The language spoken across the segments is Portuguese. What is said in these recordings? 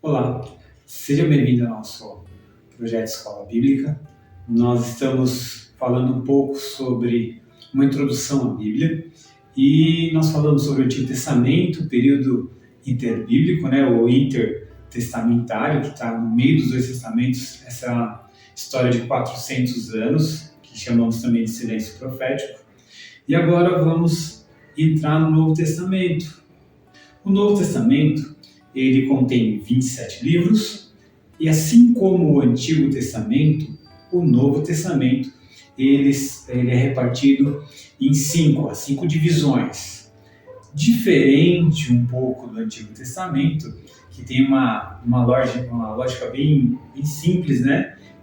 Olá, seja bem-vindo ao nosso projeto Escola Bíblica. Nós estamos falando um pouco sobre uma introdução à Bíblia e nós falamos sobre o Antigo Testamento, o período interbíblico, ou intertestamentário, que está no meio dos dois testamentos, essa história de 400 anos, que chamamos também de silêncio profético. E agora vamos entrar no Novo Testamento. O Novo Testamento ele contém 27 livros e assim como o Antigo Testamento, o Novo Testamento ele é repartido em cinco divisões. Diferente um pouco do Antigo Testamento, que tem uma lógica bem simples,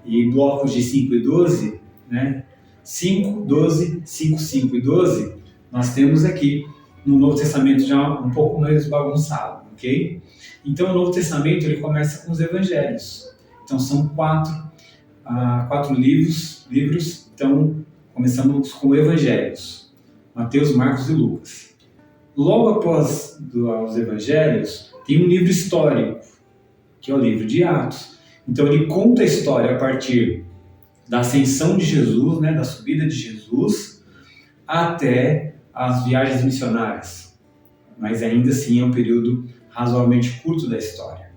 e blocos de 5 e 12, 5, 12, 5, 5 e 12, nós temos aqui no Novo Testamento já um pouco mais bagunçado, ok? Então o Novo Testamento ele começa com os Evangelhos. Então são quatro livros. Então começamos com Evangelhos, Mateus, Marcos e Lucas. Logo após os Evangelhos tem um livro histórico, que é o livro de Atos. Então ele conta a história a partir da ascensão de Jesus, da subida de Jesus, até as viagens missionárias. Mas ainda assim é um período razoavelmente curto da história.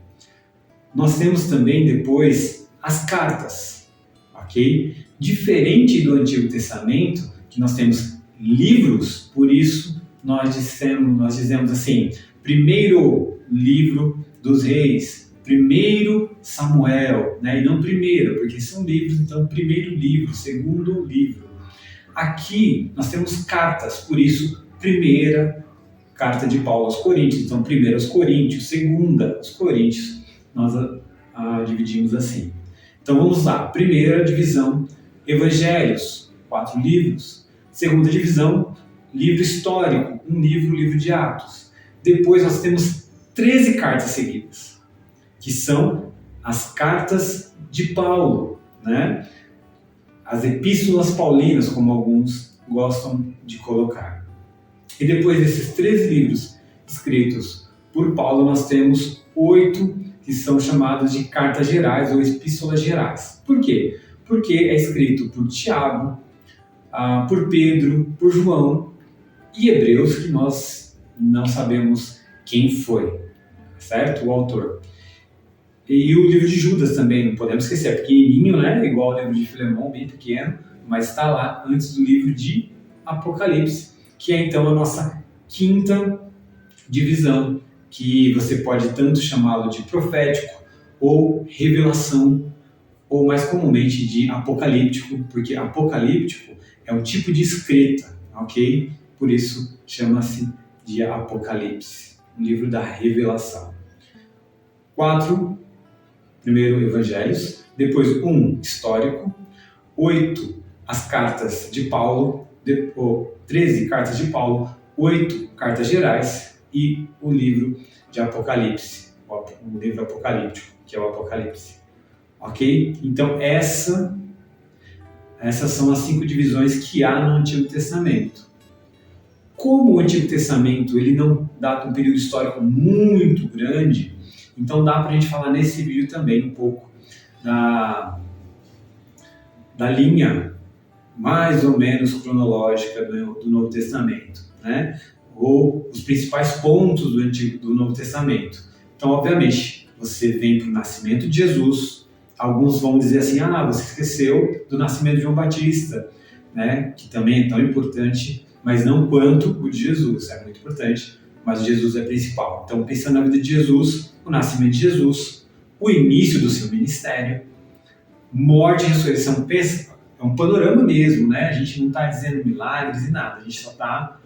Nós temos também depois as cartas, ok? Diferente do Antigo Testamento, que nós temos livros, por isso nós dizemos assim, primeiro livro dos reis, primeiro Samuel, e não primeiro, porque são livros, então primeiro livro, segundo livro. Aqui nós temos cartas, por isso primeira carta de Paulo aos Coríntios, então primeira aos Coríntios, segunda aos Coríntios, nós dividimos assim. Então vamos lá, primeira divisão, Evangelhos, 4 livros. Segunda divisão, livro histórico, um livro de Atos. Depois nós temos 13 cartas seguidas, que são as cartas de Paulo, as epístolas paulinas, como alguns gostam de colocar. E depois desses 13 livros escritos por Paulo, nós temos 8 que são chamados de cartas gerais ou epístolas gerais. Por quê? Porque é escrito por Tiago, por Pedro, por João e Hebreus, que nós não sabemos quem foi, certo? O autor. E o livro de Judas também, não podemos esquecer, é pequenininho, igual o livro de Filemão, bem pequeno, mas está lá antes do livro de Apocalipse, que é então a nossa quinta divisão, que você pode tanto chamá-lo de profético ou revelação, ou mais comumente de apocalíptico, porque apocalíptico é um tipo de escrita, ok? Por isso chama-se de Apocalipse, um livro da revelação. 4, primeiro Evangelhos, depois 1 histórico, 8 as cartas de Paulo, 13 cartas de Paulo, 8 cartas gerais e o livro de Apocalipse, o livro apocalíptico, que é o Apocalipse. Ok? Então essas são as 5 divisões que há no Antigo Testamento. Como o Antigo Testamento ele não data um período histórico muito grande, então dá para a gente falar nesse vídeo também um pouco da linha mais ou menos cronológica do Novo Testamento, ou os principais pontos do Novo Testamento. Então, obviamente, você vem para o nascimento de Jesus, alguns vão dizer assim, você esqueceu do nascimento de João Batista, que também é tão importante, mas não quanto o de Jesus, é muito importante, mas Jesus é principal. Então, pensando na vida de Jesus, o nascimento de Jesus, o início do seu ministério, morte e ressurreição, é um panorama mesmo, a gente não está dizendo milagres e nada, a gente só está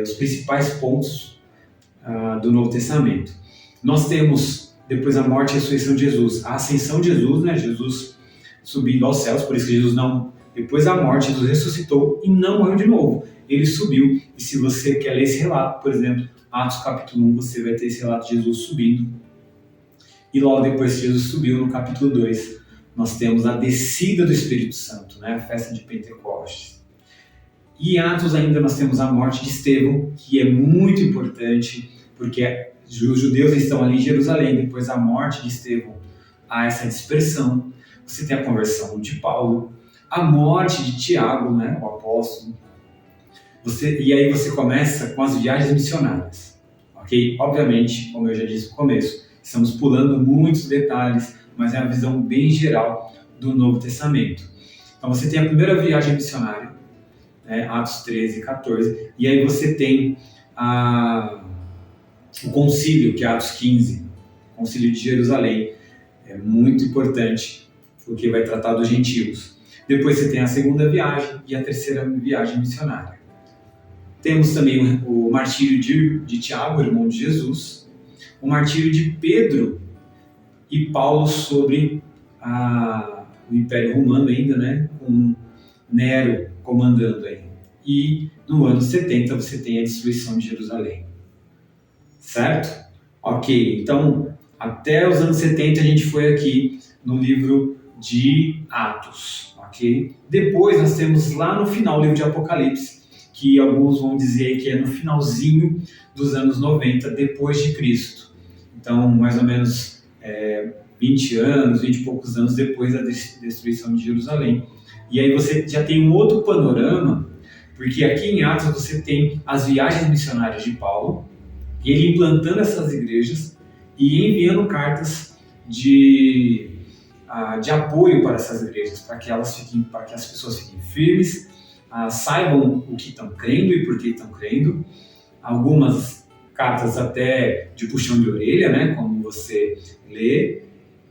os principais pontos do Novo Testamento. Nós temos, depois a morte e ressurreição de Jesus, a ascensão de Jesus, Jesus subindo aos céus, por isso que Jesus depois da morte, Jesus ressuscitou e não morreu de novo. Ele subiu, e se você quer ler esse relato, por exemplo, Atos capítulo 1, você vai ter esse relato de Jesus subindo. E logo depois que Jesus subiu, no capítulo 2, nós temos a descida do Espírito Santo, a festa de Pentecostes. E em Atos ainda nós temos a morte de Estevão, que é muito importante, porque os judeus estão ali em Jerusalém, depois da morte de Estevão, há essa dispersão. Você tem a conversão de Paulo, a morte de Tiago, né, o apóstolo. E aí você começa com as viagens missionárias, ok? Obviamente, como eu já disse no começo, estamos pulando muitos detalhes, mas é uma visão bem geral do Novo Testamento. Então você tem a primeira viagem missionária, né, Atos 13 e 14, e aí você tem o concílio, que é Atos 15, o concílio de Jerusalém, é muito importante, porque vai tratar dos gentios. Depois você tem a segunda viagem e a terceira viagem missionária. Temos também o martírio de Tiago, irmão de Jesus, o martírio de Pedro e Paulo sobre o Império Romano ainda, né, com Nero comandando aí. E no ano 70 você tem a destruição de Jerusalém. Certo? Ok, então até os anos 70 a gente foi aqui no livro de Atos, ok? Depois nós temos lá no final o livro de Apocalipse, que alguns vão dizer que é no finalzinho dos anos 90, depois de Cristo. Então, mais ou menos 20 anos, 20 e poucos anos depois da destruição de Jerusalém. E aí você já tem um outro panorama, porque aqui em Atos você tem as viagens missionárias de Paulo, e ele implantando essas igrejas e enviando cartas de apoio para essas igrejas, para que as pessoas fiquem firmes, saibam o que estão crendo e por que estão crendo. Algumas cartas até de puxão de orelha, né, como você lê.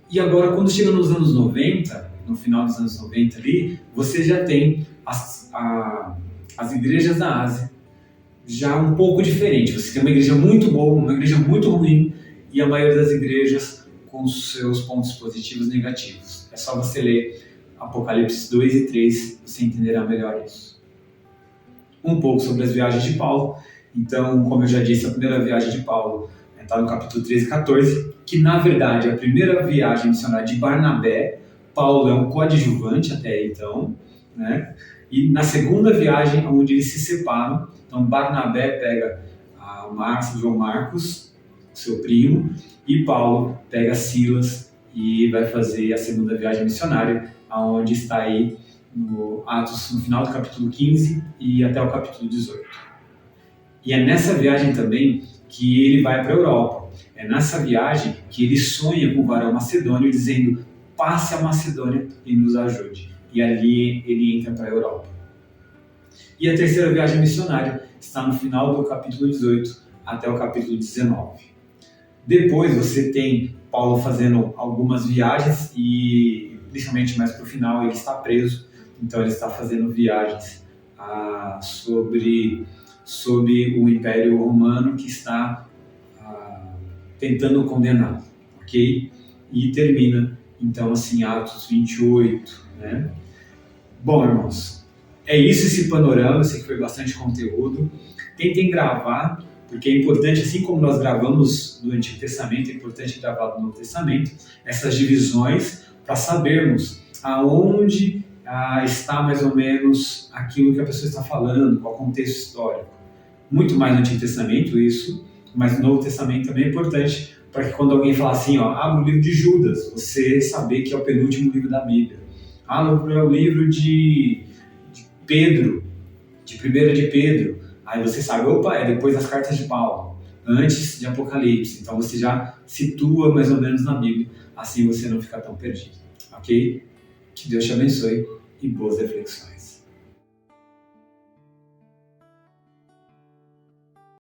E agora, quando chega nos anos 90, no final dos anos 90 ali, você já tem as igrejas da Ásia já um pouco diferente. Você tem uma igreja muito boa, uma igreja muito ruim, e a maioria das igrejas com seus pontos positivos e negativos. É só você ler Apocalipse 2 e 3, você entenderá melhor isso. Um pouco sobre as viagens de Paulo. Então, como eu já disse, a primeira viagem de Paulo está no capítulo 13 e 14, que na verdade é a primeira viagem missionária de Barnabé. Paulo é um coadjuvante até então, né? E na segunda viagem, onde eles se separam, então Barnabé pega João Marcos, seu primo, e Paulo pega Silas e vai fazer a segunda viagem missionária, onde está aí no Atos, no final do capítulo 15 e até o capítulo 18. E é nessa viagem também que ele vai para a Europa. É nessa viagem que ele sonha com o varão macedônio, dizendo: passe a Macedônia e nos ajude. E ali ele entra para a Europa. E a terceira viagem missionária está no final do capítulo 18 até o capítulo 19. Depois você tem Paulo fazendo algumas viagens e, principalmente mais para o final, ele está preso. Então ele está fazendo viagens sobre o Império Romano, que está tentando condená-lo, ok? E termina, então, assim, Atos 28, né? Bom, irmãos, é isso, esse panorama. Eu sei que foi bastante conteúdo. Tentem gravar, porque é importante, assim como nós gravamos no Antigo Testamento, é importante gravar no Novo Testamento, essas divisões, para sabermos aonde está mais ou menos aquilo que a pessoa está falando, qual o contexto histórico. Muito mais no Antigo Testamento isso, mas no Novo Testamento também é importante, para que quando alguém falar assim, abre o livro de Judas, você saber que é o penúltimo livro da Bíblia. Abre o livro de Pedro, de 1 de Pedro, aí você sabe, é depois das cartas de Paulo, antes de Apocalipse, então você já situa mais ou menos na Bíblia, assim você não fica tão perdido, ok? Que Deus te abençoe e boas reflexões.